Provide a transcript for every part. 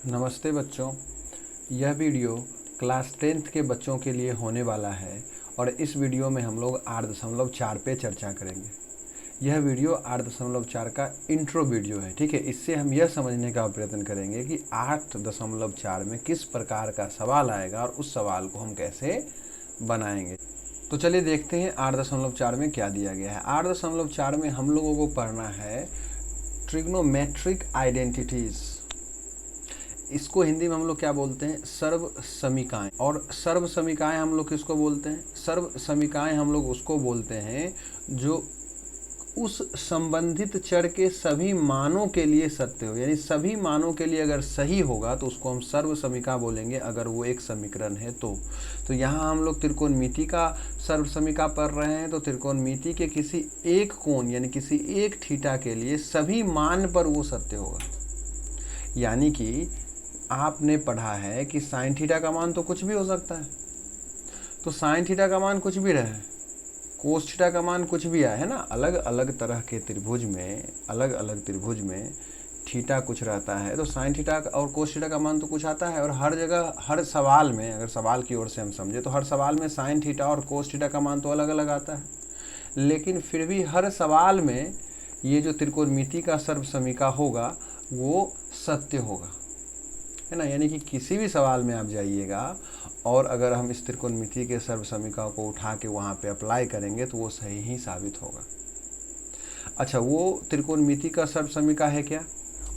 नमस्ते बच्चों। यह वीडियो क्लास 10th के बच्चों के लिए होने वाला है और इस वीडियो में हम लोग 8.4 पे चर्चा करेंगे। यह वीडियो 8.4 का इंट्रो वीडियो है, ठीक है। इससे हम यह समझने का प्रयत्न करेंगे कि 8.4 में किस प्रकार का सवाल आएगा और उस सवाल को हम कैसे बनाएंगे। तो चलिए देखते हैं 8.4 में क्या दिया गया है। 8.4 में हम लोगों को पढ़ना है ट्रिग्नोमेट्रिक आइडेंटिटीज़। इसको हिंदी में हम लोग क्या बोलते हैं? सर्व समीकाएं। और सर्व समीकाएं हम लोग किसको बोलते हैं? सर्व समीकाएं हम लोग उसको बोलते हैं जो उस संबंधित चर के सभी मानों के लिए सत्य हो, यानी सभी मानों के लिए अगर सही होगा तो उसको हम सर्व समीका बोलेंगे, अगर वो एक समीकरण है तो यहाँ हम लोग त्रिकोणमिति का सर्व समीका पढ़ रहे हैं। तो त्रिकोणमिति के किसी एक कोण यानी किसी एक थीटा के लिए सभी मान पर वो सत्य होगा। यानी कि आपने पढ़ा है कि साइन थीटा का मान तो कुछ भी हो सकता है, तो साइन थीटा का मान कुछ भी रहे, कोस थीटा का मान कुछ भी आए, है ना। अलग अलग तरह के त्रिभुज में, अलग अलग त्रिभुज में थीटा कुछ रहता है, तो साइन थीटा और कोस थीटा का मान तो कुछ आता है। और हर जगह हर सवाल में, अगर सवाल की ओर से हम समझे तो हर सवाल में साइन थीटा और कोस थीटा का मान तो अलग अलग आता है। लेकिन फिर भी हर सवाल में ये जो त्रिकोणमिति का सर्व समीका होगा वो सत्य होगा, है ना। यानी कि किसी भी सवाल में आप जाइएगा और अगर हम इस त्रिकोणमिति के सर्व समीका को उठा के वहाँ पे अप्लाई करेंगे तो वो सही ही साबित होगा। अच्छा, वो त्रिकोणमिति का सर्व समीका है क्या?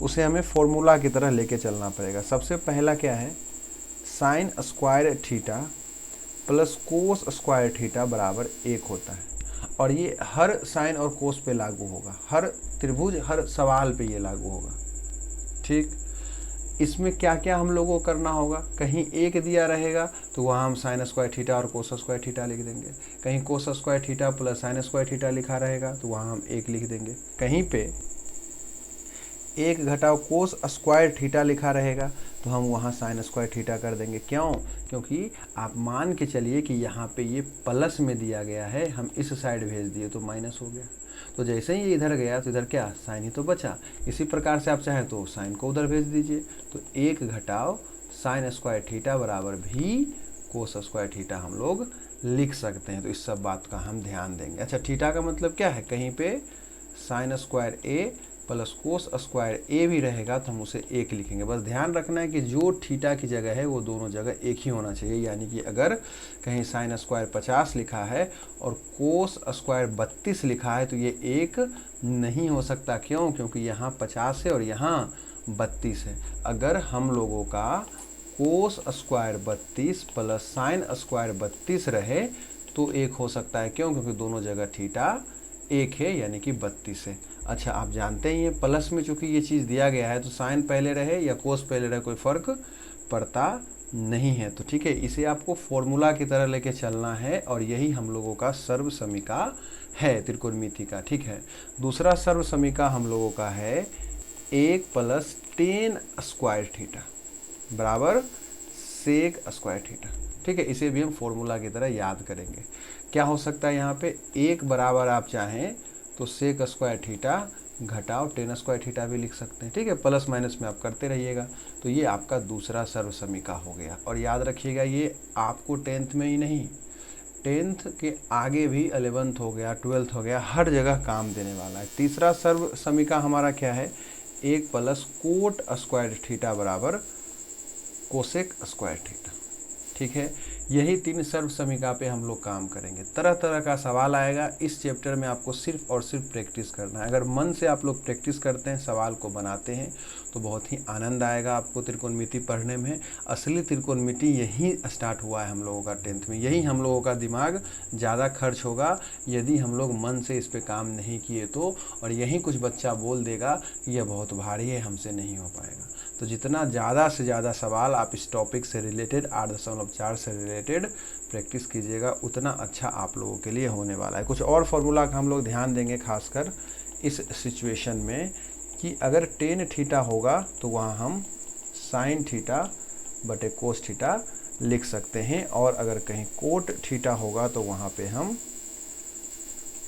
उसे हमें फॉर्मूला की तरह लेके चलना पड़ेगा। सबसे पहला क्या है? Sine square theta plus cos square theta बराबर 1 होता है। और ये हर साइन और कोस पे लागू होगा, हर त्रिभुज हर सवाल पे ये लागू होगा, ठीक। इसमें क्या क्या हम लोगों को करना होगा? कहीं एक दिया रहेगा तो वहाँ हम साइन स्क्वायर थीटा और कोस स्क्वायर थीटा लिख देंगे। कहीं cos square theta plus sine square theta लिखा रहेगा तो वहाँ हम 1 लिख देंगे। कहीं पे 1 घटाव कोस स्क्वायर थीटा लिखा रहेगा तो हम वहाँ साइन स्क्वायर थीटा कर देंगे। क्यों? क्योंकि आप मान के चलिए कि यहाँ पे ये प्लस में दिया गया है, हम इस साइड भेज दिए तो माइनस हो गया। तो जैसे ही ये इधर गया तो इधर क्या, साइन ही तो बचा। इसी प्रकार से आप चाहें तो साइन को उधर भेज दीजिए, तो 1 घटाव साइन स्क्वायर थीटा बराबर भी कोस स्क्वायर थीटा हम लोग लिख सकते हैं। तो इस सब बात का हम ध्यान देंगे। अच्छा, थीटा का मतलब क्या है? कहीं पे साइन स्क्वायर ए प्लस कोस स्क्वायर ए भी रहेगा तो हम उसे 1 लिखेंगे। बस ध्यान रखना है कि जो थीटा की जगह है वो दोनों जगह एक ही होना चाहिए। यानी कि अगर कहीं साइन स्क्वायर 50 लिखा है और कोस स्क्वायर 32 लिखा है तो ये 1 नहीं हो सकता। क्यों? क्योंकि यहाँ 50 है और यहाँ 32 है। अगर हम लोगों का cos square 32 plus sine square 32 रहे तो 1 हो सकता है। क्यों? क्योंकि दोनों जगह थीटा 1 है, यानी कि 32 है। अच्छा, आप जानते ही हैं प्लस में चूंकि ये चीज़ दिया गया है तो साइन पहले रहे या कोस पहले रहे कोई फ़र्क पड़ता नहीं है। तो ठीक है, इसे आपको फॉर्मूला की तरह लेके चलना है और यही हम लोगों का सर्व समीका है त्रिकोणमिति का, ठीक है। दूसरा सर्व समीका हम लोगों का है 1 प्लस टेन स्क्वायर थीटा बराबर सेक स्क्वायर थीटा, ठीक है। इसे भी हम फॉर्मूला की तरह याद करेंगे। क्या हो सकता है यहाँ पे? 1 बराबर आप चाहें तो सेक स्क्वायर थीटा घटाओ टेन स्क्वायर थीटा भी लिख सकते हैं, ठीक है। प्लस माइनस में आप करते रहिएगा। तो ये आपका दूसरा सर्व समीका हो गया। और याद रखिएगा ये आपको 10th में ही नहीं, 10th के आगे भी 11th हो गया, 12th हो गया, हर जगह काम देने वाला है। तीसरा सर्व समीका हमारा क्या है? 1 प्लस कोट स्क्वायर थीटा बराबर कोसेक स्क्वायर थीटा, ठीक है। यही 3 सर्व समीका पे हम लोग काम करेंगे। तरह तरह का सवाल आएगा इस चैप्टर में, आपको सिर्फ और सिर्फ प्रैक्टिस करना है। अगर मन से आप लोग प्रैक्टिस करते हैं, सवाल को बनाते हैं तो बहुत ही आनंद आएगा आपको त्रिकोणमिति पढ़ने में। असली त्रिकोणमिति यही स्टार्ट हुआ है हम लोगों का 10th में। यही हम लोगों का दिमाग ज़्यादा खर्च होगा यदि हम लोग मन से इस पर काम नहीं किए तो। और यही कुछ बच्चा बोल देगा यह बहुत भारी है, हमसे नहीं हो पाएगा। तो जितना ज़्यादा से ज़्यादा सवाल आप इस टॉपिक से रिलेटेड 8.4 से रिलेटेड प्रैक्टिस कीजिएगा उतना अच्छा आप लोगों के लिए होने वाला है। कुछ और फार्मूला का हम लोग ध्यान देंगे खासकर इस सिचुएशन में कि अगर टेन थीटा होगा तो वहाँ हम साइन थीटा बटे कोस थीटा लिख सकते हैं। और अगर कहीं कोट थीटा होगा तो वहाँ पे हम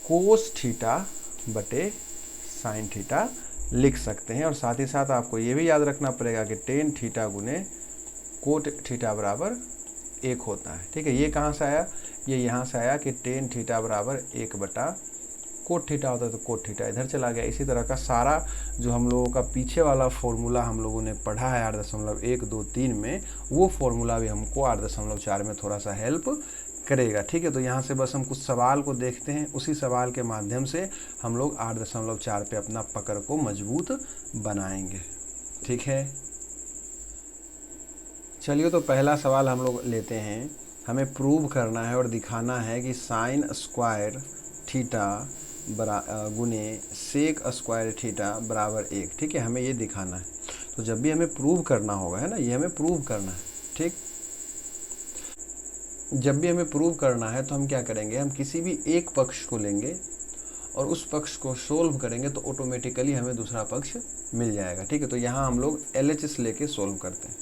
कोस थीटा बटे साइन थीटा लिख सकते हैं। और साथ ही साथ आपको ये भी याद रखना पड़ेगा कि टेन थीटा गुने कोट थीटा बराबर 1 होता है। ठीक है, ये कहाँ से आया, ये यहाँ से आया कि टेन थीटा बराबर 1 बटा कोट थीटा होता है, तो कोट थीटा इधर चला गया। इसी तरह का सारा जो हम लोगों का पीछे वाला फॉर्मूला हम लोगों ने पढ़ा है 8.1, 2, 3 में, वो फॉर्मूला भी हमको 8.4 में थोड़ा सा हेल्प करेगा। ठीक है, तो यहाँ से बस हम कुछ सवाल को देखते हैं, उसी सवाल के माध्यम से हम लोग 8.4 पे अपना पकड़ को मजबूत बनाएंगे। ठीक है, चलिए तो पहला सवाल हम लोग लेते हैं। हमें प्रूव करना है और दिखाना है कि साइन स्क्वायर थीटा गुने सेक स्क्वायर थीटा बराबर 1। ठीक है, हमें ये दिखाना है। तो जब भी हमें प्रूव करना होगा, है ना, ये हमें प्रूव करना है। ठीक, जब भी हमें प्रूव करना है तो हम क्या करेंगे, हम किसी भी एक पक्ष को लेंगे और उस पक्ष को सोल्व करेंगे तो ऑटोमेटिकली हमें दूसरा पक्ष मिल जाएगा। ठीक है, तो यहाँ हम लोग LHS लेके सोल्व करते हैं।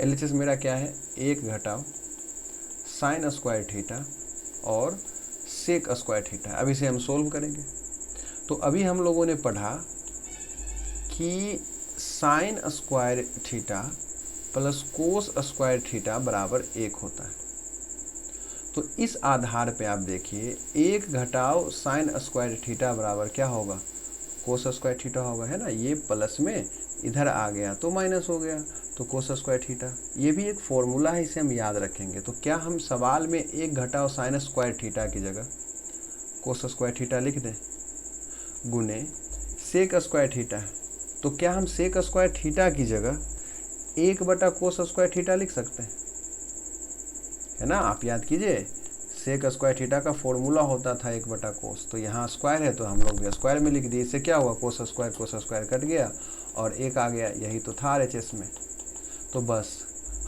LHS मेरा क्या है, 1 घटाव साइन स्क्वायर थीटा और सेक स्क्वायर थीटा। अब इसे हम सोल्व करेंगे। तो अभी हम लोगों ने पढ़ा कि sine square theta plus cos square theta बराबर 1 होता है। तो इस आधार पे आप देखिए 1 घटाव साइन स्क्वायर थीटा बराबर क्या होगा, कोस स्क्वायर थीटा होगा, है ना। ये प्लस में इधर आ गया तो माइनस हो गया, तो कोस स्क्वायर थीटा। ये भी एक फॉर्मूला है, इसे हम याद रखेंगे। तो क्या हम सवाल में 1 घटाव साइन स्क्वायर थीटा की जगह कोस स्क्वायर थीटा लिख दें गुने सेक स्क्वायर थीटा है, तो क्या हम सेक स्क्वायर थीटा की जगह 1 बटा कोस स्क्वायर थीटा लिख सकते हैं, है ना। आप याद कीजिए, सेक स्क्वायर थीटा का फॉर्मूला होता था 1 बटा कोस, तो यहाँ स्क्वायर है तो हम लोग भी स्क्वायर में लिख दिए। इससे क्या हुआ, कोस स्क्वायर कट गया और 1 आ गया। यही तो था RHS में। तो बस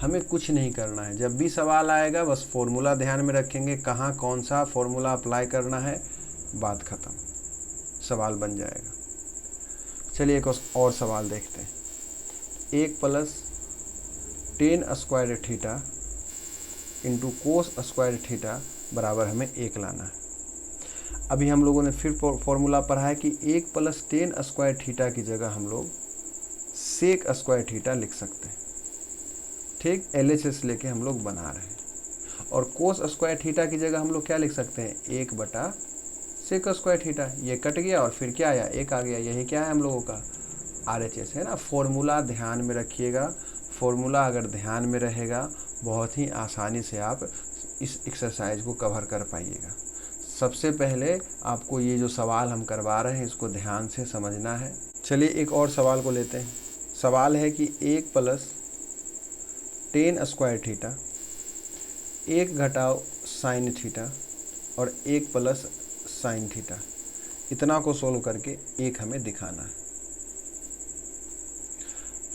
हमें कुछ नहीं करना है, जब भी सवाल आएगा बस फॉर्मूला ध्यान में रखेंगे, कहाँ कौन सा फॉर्मूला अप्लाई करना है, बात ख़त्म, सवाल बन जाएगा। चलिए एक और सवाल देखते हैं। 1 plus ten square theta into cos square theta बराबर हमें 1 लाना है। अभी हम लोगों ने फिर फॉर्मूला पढ़ा है कि 1 प्लस टेन स्क्वायर थीटा की जगह हम लोग सेक स्क्वायर थीटा लिख सकते हैं। ठीक, LHS लेके हम लोग बना रहे हैं। और कोस स्क्वायर थीटा की जगह हम लोग क्या लिख सकते हैं, 1 बटा सेक स्क्वायर थीटा। ये कट गया और फिर क्या आया, 1 आ गया। यही क्या है हम लोगों का RHS, है ना। फॉर्मूला ध्यान में रखिएगा, फॉर्मूला अगर ध्यान में रहेगा बहुत ही आसानी से आप इस एक्सरसाइज को कवर कर पाइएगा। सबसे पहले आपको ये जो सवाल हम करवा रहे हैं इसको ध्यान से समझना है। चलिए एक और सवाल को लेते हैं। सवाल है कि 1 प्लस टेन स्क्वायर थीटा 1 घटाव साइन थीटा और 1 प्लस साइन थीटा, इतना को सोल्व करके 1 हमें दिखाना है।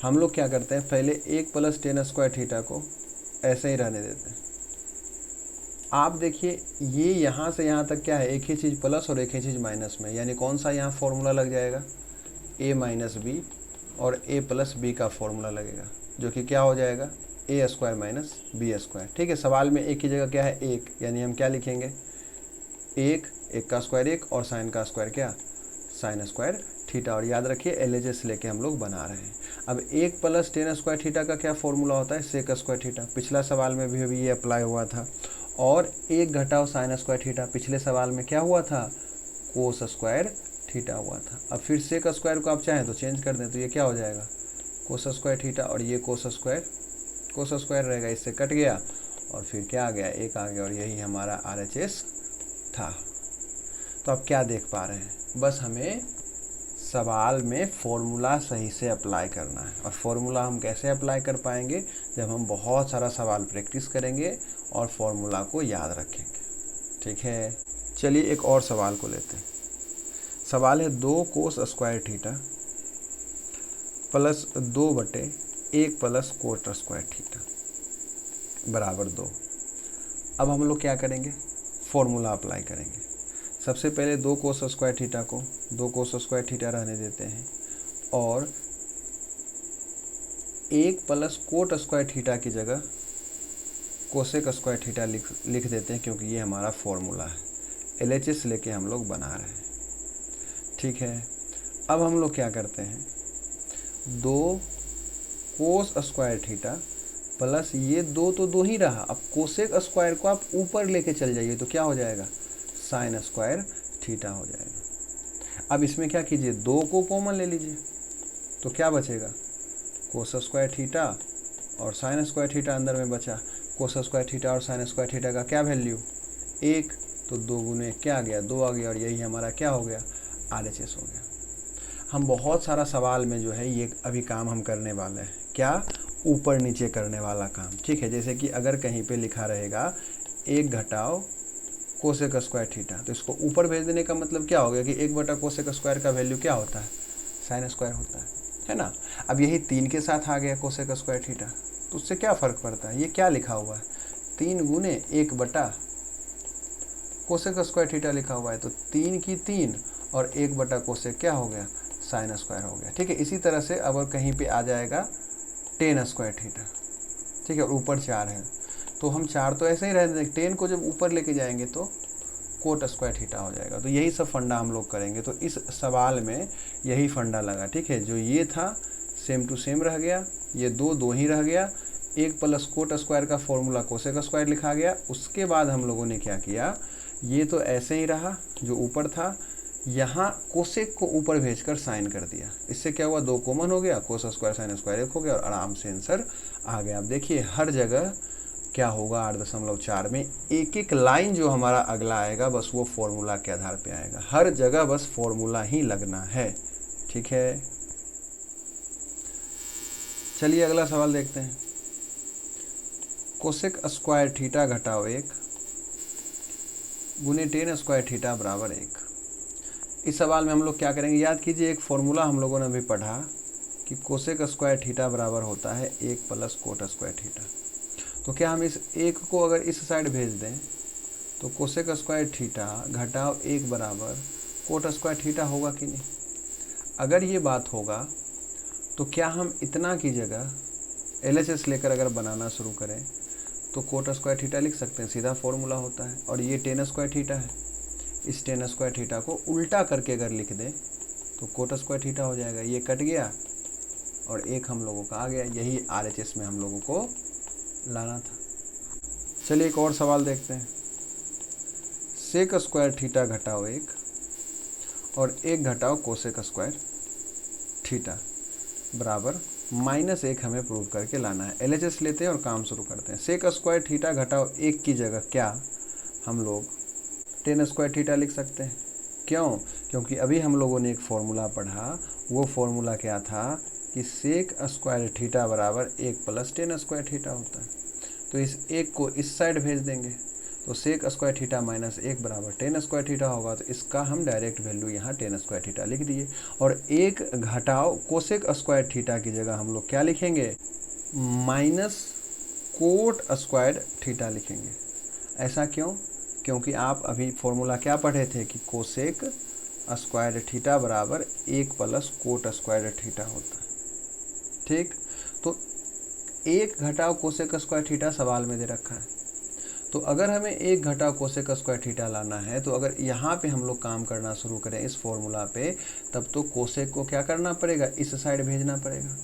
हम लोग क्या करते हैं, पहले 1 प्लस टेन स्क्वायर थीटा को ऐसे ही रहने देते हैं। आप देखिए ये यहाँ से यहाँ तक क्या है, एक ही चीज़ प्लस और एक ही चीज़ माइनस में, यानी कौन सा यहाँ फॉर्मूला लग जाएगा, a माइनस बी और a प्लस बी का फॉर्मूला लगेगा, जो कि क्या हो जाएगा, a square minus B square. ठीक है, सवाल में एक की जगह क्या है, 1, यानी हम क्या लिखेंगे, 1 का स्क्वायर 1 और साइन का स्क्वायर क्या, साइन स्क्वायर थीटा। और याद रखिए LHS लेके हम लोग बना रहे हैं। अब 1 प्लस टेन स्क्वायर थीटा का क्या फॉर्मूला होता है, सेक स्क्वायर थीटा। पिछला सवाल में भी अभी ये अप्लाई हुआ था। और 1 घटाव साइन स्क्वायर थीटा, पिछले सवाल में क्या हुआ था, कोस स्क्वायर थीटा हुआ था। अब फिर सेक स्क्वायर को आप चाहें तो चेंज कर दें, तो ये क्या हो जाएगा, कोस स्क्वायर थीटा, और ये कोस स्क्वायर रहेगा, इससे कट गया और फिर क्या आ गया, 1 आ गया। और यही हमारा RHS था। तो अब क्या देख पा रहे हैं, बस हमें सवाल में फॉर्मूला सही से अप्लाई करना है। और फॉर्मूला हम कैसे अप्लाई कर पाएंगे, जब हम बहुत सारा सवाल प्रैक्टिस करेंगे और फॉर्मूला को याद रखेंगे। ठीक है, चलिए एक और सवाल को लेते हैं। सवाल है 2 कोस स्क्वायर थीटा प्लस 2 बटे 1 प्लस कोट स्क्वायर थीटा बराबर 2। अब हम लोग क्या करेंगे, फॉर्मूला अप्लाई करेंगे। सबसे पहले 2 कोस स्क्वायर थीटा को 2 कोस स्क्वायर थीटा रहने देते हैं और 1 प्लस कोट स्क्वायर थीटा की जगह कोसेक स्क्वायर थीटा लिख देते हैं, क्योंकि ये हमारा फॉर्मूला है। LHS लेके हम लोग बना रहे हैं। ठीक है, अब हम लोग क्या करते हैं, 2 कोस स्क्वायर थीटा प्लस ये 2 तो 2 ही रहा, अब कोसेक स्क्वायर को आप ऊपर लेके चल जाइए तो क्या हो जाएगा, साइन स्क्वायर थीटा हो जाएगा। अब इसमें क्या कीजिए, 2 को कॉमन ले लीजिए तो क्या बचेगा, कोस स्क्वायर थीटा और साइन स्क्वायर थीटा अंदर में बचा। कोस स्क्वायर थीटा और साइन स्क्वायर थीटा का क्या वैल्यू, 1, तो 2 गुने क्या आ गया, 2 आ गया, और यही हमारा क्या हो गया, RHS हो गया। हम बहुत सारा सवाल में जो है ये अभी काम हम करने वाले हैं, क्या, ऊपर नीचे करने वाला काम, ठीक है। जैसे कि अगर कहीं पे लिखा रहेगा 1 घटाओ कोसेक स्क्वायर थीटा, तो इसको ऊपर भेज देने का मतलब क्या हो गया कि 1 बटा कोसेक स्क्वायर का वैल्यू क्या होता है, साइन स्क्वायर होता है ना। अब यही 3 के साथ आ गया कोसेक स्क्वायर थीटा, तो उससे क्या फ़र्क पड़ता है, ये क्या लिखा हुआ है, 3 गुने 1 बटा कोसेक स्क्वायर थीटा लिखा हुआ है, तो 3 की 3 और 1 बटा कोसेक क्या हो गया, साइन स्क्वायर हो गया, ठीक है। इसी तरह से अगर कहीं पे आ जाएगा टेन स्क्वायर थीटा, ठीक है, और ऊपर 4 है तो हम 4 तो ऐसे ही रहने देंगे, 10 को जब ऊपर लेके जाएंगे तो कोट स्क्वायर थीटा हो जाएगा। तो यही सब फंडा हम लोग करेंगे। तो इस सवाल में यही फंडा लगा, ठीक है। जो ये था सेम टू सेम रह गया, ये 2 ही रह गया, 1 प्लस कोट स्क्वायर का फॉर्मूला कोसेक स्क्वायर लिखा गया। उसके बाद हम लोगों ने क्या किया, ये तो ऐसे ही रहा जो ऊपर था, यहाँ कोसेक को ऊपर भेजकर साइन कर दिया। इससे क्या हुआ, 2 कॉमन हो गया, कोस स्क्वायर साइन स्क्वायर 1 हो गया और आराम से आंसर आ गया। अब देखिए हर जगह क्या होगा, 8.4 में एक एक लाइन जो हमारा अगला आएगा बस वो फॉर्मूला के आधार पे आएगा। हर जगह बस फॉर्मूला ही लगना है, ठीक है। चलिए अगला सवाल देखते हैं। कोसेक स्क्वायर थीटा घटाओ 1 गुने टेन स्क्वायर थीटा बराबर 1। इस सवाल में हम लोग क्या करेंगे, याद कीजिए एक फॉर्मूला हम लोगों ने अभी पढ़ा कि कोसेक स्क्वायर थीटा बराबर होता है 1 प्लस कोट स्क्वायर थीटा। तो क्या हम इस 1 को अगर इस साइड भेज दें तो कोसेक स्क्वायर थीटा घटाओ 1 बराबर कोट स्क्वायर थीटा होगा कि नहीं। अगर ये बात होगा तो क्या हम इतना की जगह LHS लेकर अगर बनाना शुरू करें तो कोट स्क्वायर थीटा लिख सकते हैं, सीधा फॉर्मूला होता है। और ये टेन स्क्वायर थीटा है, इस टेन स्क्वायर थीटा को उल्टा करके अगर लिख दें तो कोट स्क्वायर थीटा हो जाएगा। ये कट गया और 1 हम लोगों का आ गया। यही RHS में हम लोगों को लाना था। चलिए एक और सवाल देखते हैं। सेक स्क्वायर थीटा घटाओ 1 और 1 घटाओ कोसेक स्क्वायर थीटा बराबर -1 हमें प्रूव करके लाना है। LHS लेते हैं और काम शुरू करते हैं। सेक स्क्वायर थीटा घटाओ 1 की जगह क्या हम लोग टेन स्क्वायर थीटा लिख सकते हैं। क्यों, क्योंकि अभी हम लोगों ने एक फॉर्मूला पढ़ा, वो फॉर्मूला क्या था कि सेक स्क्वायर थीटा बराबर 1 प्लस टेन स्क्वायर थीटा होता है। तो इस 1 को इस साइड भेज देंगे तो सेक स्क्वायर थीटा -1 बराबर टेन स्क्वायर थीटा होगा। तो इसका हम डायरेक्ट वैल्यू यहाँ टेन स्क्वायर थीटा लिख दिए। और 1 घटाओ कोसेक स्क्वायर थीटा की जगह हम लोग क्या लिखेंगे, माइनस कोट स्क्वायर थीटा लिखेंगे। ऐसा क्यों, क्योंकि आप अभी फॉर्मूला क्या पढ़े थे कि कोसेक स्क्वायर थीटा बराबर 1 प्लस कोट स्क्वायर थीटा होता है, ठीक। तो 1 घटाओ कोसेक स्क्वायर थीटा सवाल में दे रखा है। तो अगर हमें 1 घटाओ कोसेक स्क्वायर थीटा लाना है तो अगर यहाँ पे हम लोग काम करना शुरू करें इस फॉर्मूला पे, तब तो कोसेक को क्या करना पड़ेगा, इस साइड भेजना पड़ेगा,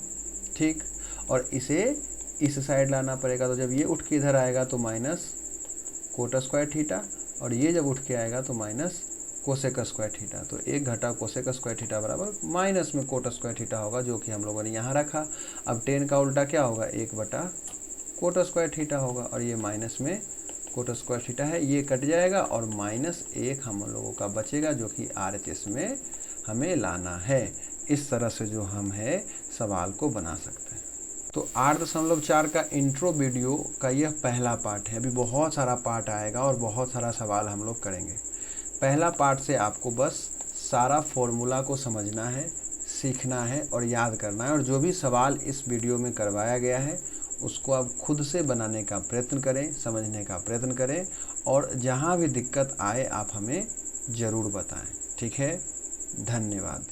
ठीक। और इसे इस साइड लाना पड़ेगा। तो जब ये उठ के इधर आएगा तो माइनस कोट स्क्वायर थीटा, और ये जब उठ के आएगा तो माइनस कोसेक स्क्वायर थीटा। तो 1 घटाओ कोसेक स्क्वायर थीटा बराबर माइनस में कोट स्क्वायर थीटा होगा, जो कि हम लोगों ने यहाँ रखा। अब 10 का उल्टा क्या होगा, 1 बटा कोट स्क्वायर थीटा होगा, और ये माइनस में कोट स्क्वायर थीटा है, ये कट जाएगा और -1 हम लोगों का बचेगा, जो कि RHS में हमें लाना है। इस तरह से जो हम है सवाल को बना सकते हैं। तो 8.4 का इंट्रो वीडियो का यह पहला पार्ट है। अभी बहुत सारा पार्ट आएगा और बहुत सारा सवाल हम लोग करेंगे। पहला पार्ट से आपको बस सारा फॉर्मूला को समझना है, सीखना है और याद करना है। और जो भी सवाल इस वीडियो में करवाया गया है उसको आप खुद से बनाने का प्रयत्न करें, समझने का प्रयत्न करें, और जहाँ भी दिक्कत आए आप हमें ज़रूर बताएं, ठीक है। धन्यवाद।